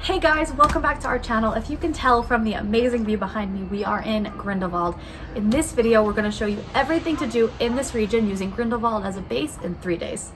Hey guys, welcome back to our channel. If you can tell from the amazing view behind me, we are in Grindelwald. In this video, we're going to show you everything to do in this region using Grindelwald as a base in 3 days.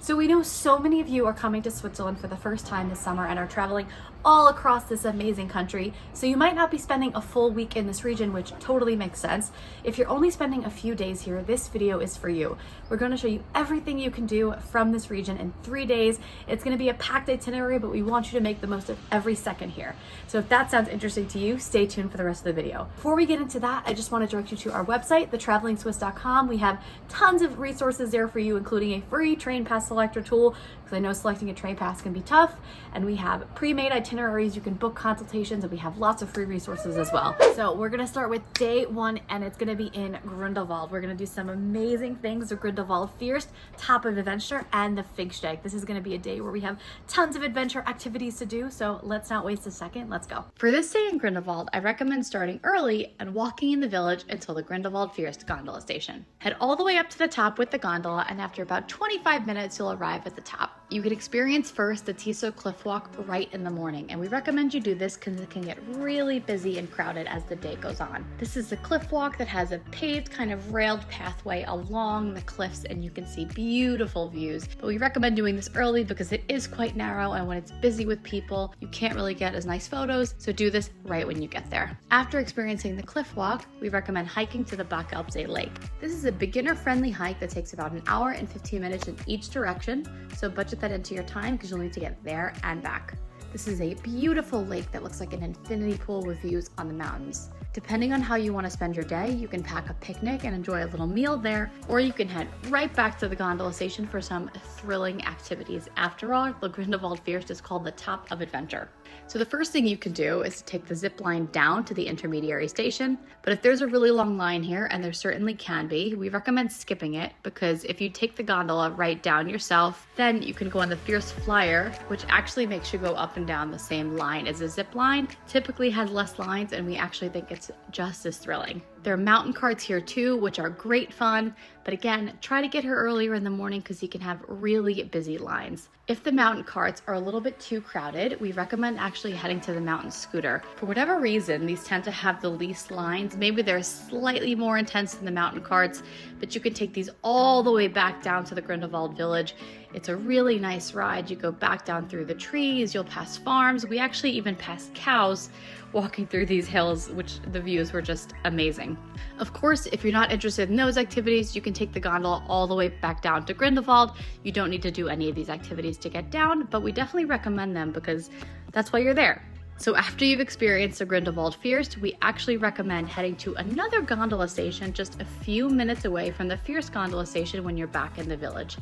So we know so many of you are coming to Switzerland for the first time this summer and are traveling all across this amazing country. So you might not be spending a full week in this region, which totally makes sense. If you're only spending a few days here, this video is for you. We're going to show you everything you can do from this region in 3 days. It's going to be a packed itinerary, but we want you to make the most of every second here. So if that sounds interesting to you, stay tuned for the rest of the video. Before we get into that, I just want to direct you to our website, thetravelingswiss.com. We have tons of resources there for you, including a free train pass selector tool, because I know selecting a train pass can be tough, and we have pre-made itineraries. You can book consultations, and we have lots of free resources as well. So we're gonna start with day one, and it's gonna be in Grindelwald. We're gonna do some amazing things: the Grindelwald Fierst, Top of Adventure, and the Pfingstdag. This is gonna be a day where we have tons of adventure activities to do, so let's not waste a second, let's go. For this day in Grindelwald, I recommend starting early and walking in the village until the Grindelwald Fierst gondola station. Head all the way up to the top with the gondola, and after about 25 minutes, you'll arrive at the top. You can experience first the Tiso cliff walk right in the morning, and we recommend you do this because it can get really busy and crowded as the day goes on. This is a cliff walk that has a paved kind of railed pathway along the cliffs, and you can see beautiful views. But we recommend doing this early because it is quite narrow, and when it's busy with people, you can't really get as nice photos, so do this right when you get there. After experiencing the cliff walk, we recommend hiking to the Backalpsee Lake. This is a beginner-friendly hike that takes about an hour and 15 minutes in each direction, so budget that into your time because you'll need to get there and back. This is a beautiful lake that looks like an infinity pool with views on the mountains. Depending on how you want to spend your day, you can pack a picnic and enjoy a little meal there, or you can head right back to the gondola station for some thrilling activities. After all, the Grindelwald Fierst is called the Top of Adventure. So the first thing you can do is to take the zip line down to the intermediary station, but if there's a really long line here, and there certainly can be, we recommend skipping it, because if you take the gondola right down yourself, then you can go on the Fierst Flyer, which actually makes you go up and down the same line as a zip line. Typically has less lines, and we actually think it's just as thrilling. There are mountain carts here too, which are great fun, but again, try to get here earlier in the morning because you can have really busy lines. If the mountain carts are a little bit too crowded, we recommend actually heading to the mountain scooter. For whatever reason, these tend to have the least lines. Maybe they're slightly more intense than the mountain carts, but you can take these all the way back down to the Grindelwald village. It's a really nice ride. You go back down through the trees, you'll pass farms. We actually even passed cows walking through these hills, which the views were just amazing. Of course, if you're not interested in those activities, you can take the gondola all the way back down to Grindelwald. You don't need to do any of these activities to get down, but we definitely recommend them because that's why you're there. So after you've experienced the Grindelwald Fierst, we actually recommend heading to another gondola station just a few minutes away from the Fierst gondola station when you're back in the village.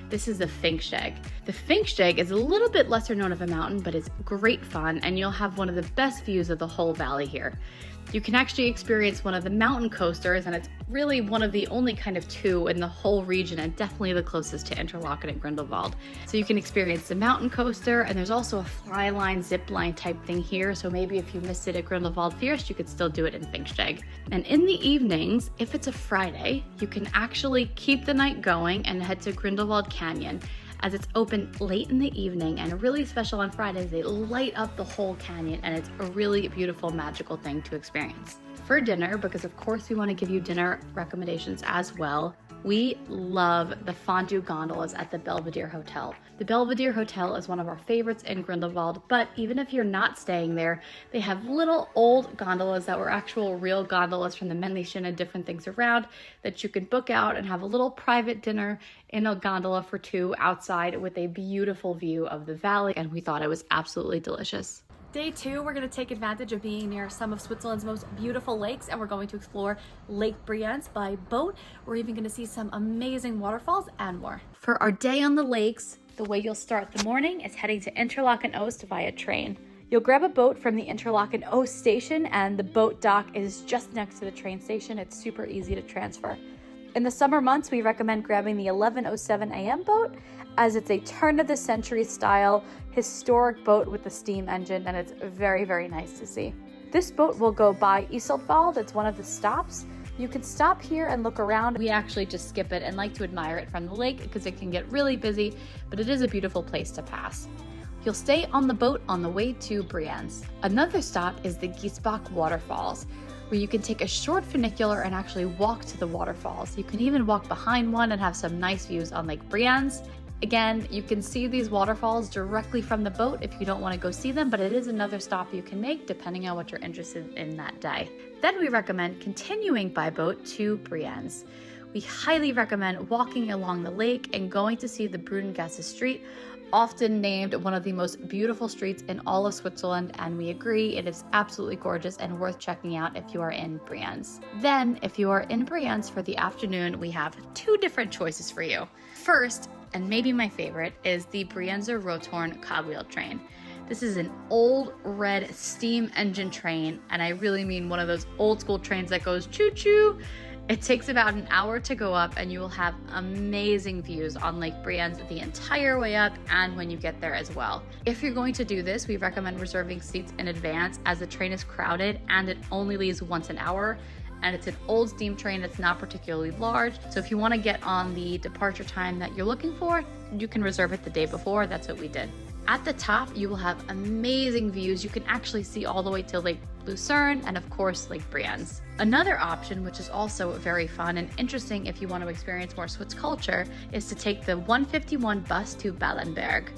This is the Pfingstdag. The Pfingstdag is a little bit lesser known of a mountain, but it's great fun, and you'll have one of the best views of the whole valley here. You can actually experience one of the mountain coasters, and it's really one of the only kind of two in the whole region, and definitely the closest to Interlaken and Grindelwald. So you can experience the mountain coaster, and there's also a fly line, zip line type thing here, so maybe if you missed it at Grindelwald Fierst, you could still do it in Pfingstdag. And in the evenings, if it's a Friday, you can actually keep the night going and head to Grindelwald Canyon, as it's open late in the evening, and really special on Fridays, they light up the whole canyon, and it's a really beautiful, magical thing to experience. For dinner, because of course we want to give you dinner recommendations as well, we love the fondue gondolas at the Belvedere Hotel. The Belvedere Hotel is one of our favorites in Grindelwald, but even if you're not staying there, they have little old gondolas that were actual real gondolas from the Männlichen and different things around that you can book out and have a little private dinner in a gondola for two outside with a beautiful view of the valley, and we thought it was absolutely delicious. Day two, we're going to take advantage of being near some of Switzerland's most beautiful lakes, and we're going to explore Lake Brienz by boat. We're even going to see some amazing waterfalls and more. For our day on the lakes, the way you'll start the morning is heading to Interlaken Oost via train. You'll grab a boat from the Interlaken Oost station, and the boat dock is just next to the train station. It's super easy to transfer. In the summer months, we recommend grabbing the 11:07 a.m. boat, as it's a turn-of-the-century style historic boat with the steam engine, and it's very, very nice to see. This boat will go by Iseltwald. It's one of the stops. You could stop here and look around. We actually just skip it and like to admire it from the lake because it can get really busy, but it is a beautiful place to pass. You'll stay on the boat on the way to Brienz. Another stop is the Giesbach Waterfalls, where you can take a short funicular and actually walk to the waterfalls. You can even walk behind one and have some nice views on Lake Brienz. Again, you can see these waterfalls directly from the boat if you don't want to go see them, but it is another stop you can make depending on what you're interested in that day. Then we recommend continuing by boat to Brienz. We highly recommend walking along the lake and going to see the Brunnengasse Street, often named one of the most beautiful streets in all of Switzerland, and we agree it is absolutely gorgeous and worth checking out if you are in Brienz. Then, if you are in Brienz for the afternoon, we have two different choices for you. First, and maybe my favorite, is the Brienzer Rothorn cogwheel train. This is an old red steam engine train, and I really mean one of those old school trains that goes choo-choo. It takes about an hour to go up, and you will have amazing views on Lake Brienz the entire way up and when you get there as well. If you're going to do this, we recommend reserving seats in advance as the train is crowded and it only leaves once an hour. And it's an old steam train that's not particularly large. So if you want to get on the departure time that you're looking for, you can reserve it the day before. That's what we did. At the top, you will have amazing views. You can actually see all the way to Lake Lucerne and of course Lake Brienz. Another option, which is also very fun and interesting if you want to experience more Swiss culture, is to take the 151 bus to Ballenberg.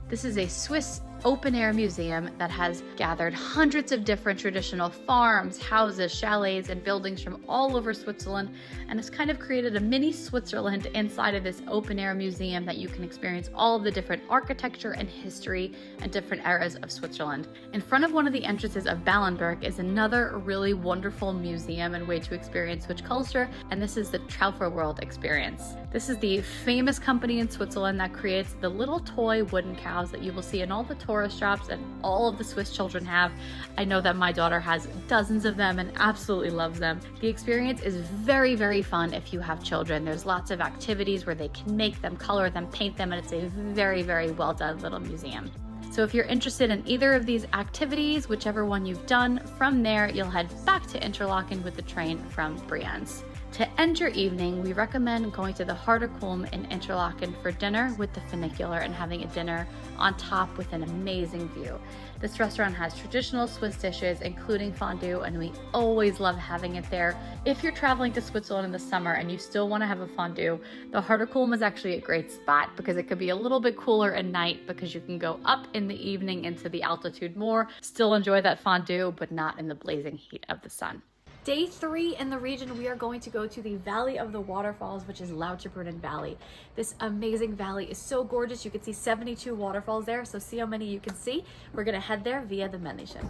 This is a Swiss open-air museum that has gathered hundreds of different traditional farms, houses, chalets, and buildings from all over Switzerland, and has kind of created a mini Switzerland inside of this open-air museum that you can experience all of the different architecture and history and different eras of Switzerland. In front of one of the entrances of Ballenberg is another really wonderful museum and way to experience Swiss culture, and this is the Traufer World experience. This is the famous company in Switzerland that creates the little toy wooden cows that you will see in all the tourist shops and all of the Swiss children have. I know that my daughter has dozens of them and absolutely loves them. The experience is very, very fun if you have children. There's lots of activities where they can make them, color them, paint them, and it's a very, very well done little museum. So if you're interested in either of these activities, whichever one you've done, from there you'll head back to Interlaken with the train from Brienz. To end your evening, we recommend going to the Harderkulm in Interlaken for dinner with the funicular and having a dinner on top with an amazing view. This restaurant has traditional Swiss dishes, including fondue, and we always love having it there. If you're traveling to Switzerland in the summer and you still want to have a fondue, the Harderkulm is actually a great spot because it could be a little bit cooler at night because you can go up in the evening into the altitude more, still enjoy that fondue, but not in the blazing heat of the sun. Day 3 in the region, we are going to go to the Valley of the Waterfalls, which is Lauterbrunnen Valley. This amazing valley is so gorgeous. You can see 72 waterfalls there, so see how many you can see. We're going to head there via the Männlichen.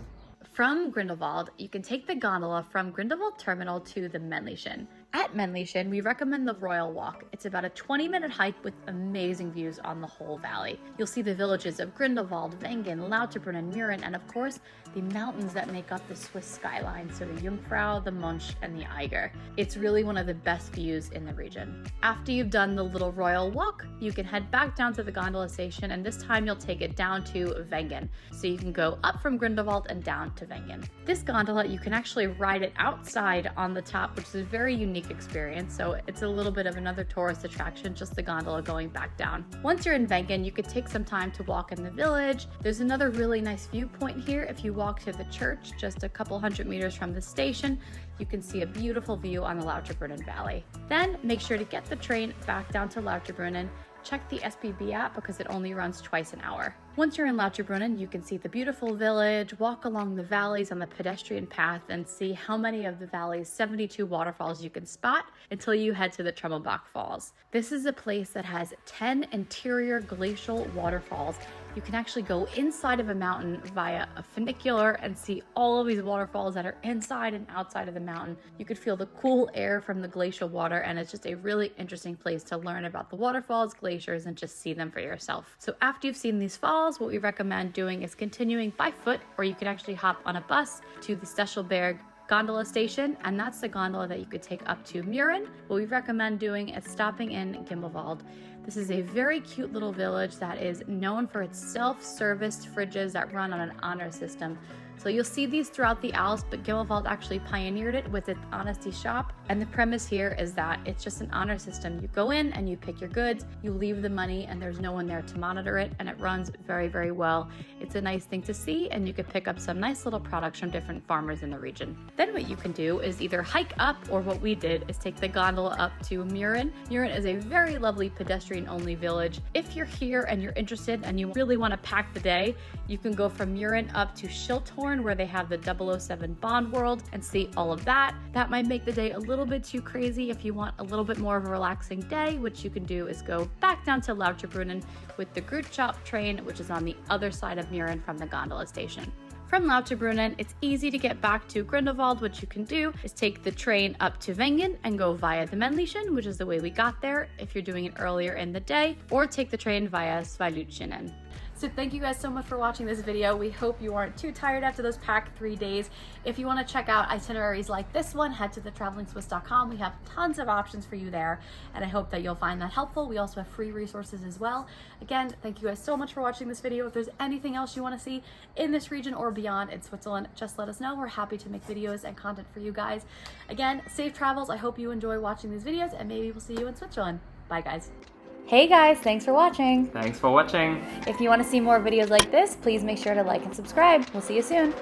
From Grindelwald, you can take the gondola from Grindelwald Terminal to the Männlichen. At Männlichen, we recommend the Royal Walk. It's about a 20-minute hike with amazing views on the whole valley. You'll see the villages of Grindelwald, Wengen, Lauterbrunnen, Mürren, and of course, the mountains that make up the Swiss skyline, so the Jungfrau, the Mönch, and the Eiger. It's really one of the best views in the region. After you've done the little Royal Walk, you can head back down to the gondola station, and this time you'll take it down to Wengen. So you can go up from Grindelwald and down to Wengen. This gondola, you can actually ride it outside on the top, which is a very unique experience, so it's a little bit of another tourist attraction, just the gondola going back down. Once you're in Wengen, you could take some time to walk in the village. There's another really nice viewpoint here. If you walk to the church just a couple hundred meters from the station, you can see a beautiful view on the Lauterbrunnen Valley. Then make sure to get the train back down to Lauterbrunnen. Check the SBB app because it only runs twice an hour. Once you're in Lauterbrunnen, you can see the beautiful village, walk along the valleys on the pedestrian path, and see how many of the valley's 72 waterfalls you can spot until you head to the Tremmelbach Falls. This is a place that has 10 interior glacial waterfalls. You can actually go inside of a mountain via a funicular and see all of these waterfalls that are inside and outside of the mountain. You could feel the cool air from the glacial water, and it's just a really interesting place to learn about the waterfalls, glaciers, and just see them for yourself. So after you've seen these falls, what we recommend doing is continuing by foot, or you can actually hop on a bus to the Stechelberg gondola station, and that's the gondola that you could take up to Mürren. What we recommend doing is stopping in Grindelwald. This is a very cute little village that is known for its self-serviced fridges that run on an honor system. So you'll see these throughout the Alps, but Grindelwald actually pioneered it with its honesty shop. And the premise here is that it's just an honor system. You go in and you pick your goods, you leave the money, and there's no one there to monitor it, and it runs very, very well. It's a nice thing to see, and you can pick up some nice little products from different farmers in the region. Then what you can do is either hike up, or what we did is take the gondola up to Männlichen. Männlichen is a very lovely pedestrian-only village. If you're here and you're interested and you really want to pack the day, you can go from Männlichen up to Schilthorn, where they have the 007 Bond world, and see all of that. That might make the day a little bit too crazy. If you want a little bit more of a relaxing day, what you can do is go back down to Lauterbrunnen with the Grindelwald train, which is on the other side of Männlichen from the gondola station. From Lauterbrunnen, it's easy to get back to Grindelwald. What you can do is take the train up to Wengen and go via the Männlichen, which is the way we got there if you're doing it earlier in the day, or take the train via SWITZERLAND. So thank you guys so much for watching this video. We hope you aren't too tired after those packed 3 days. If you want to check out itineraries like this one, head to thetravelingswiss.com. We have tons of options for you there, and I hope that you'll find that helpful. We also have free resources as well. Again, thank you guys so much for watching this video. If there's anything else you want to see in this region or beyond in Switzerland, just let us know. We're happy to make videos and content for you guys. Again, safe travels. I hope you enjoy watching these videos, and maybe we'll see you in Switzerland. Bye, guys. Hey guys, thanks for watching. Thanks for watching. If you want to see more videos like this, please make sure to like and subscribe. We'll see you soon.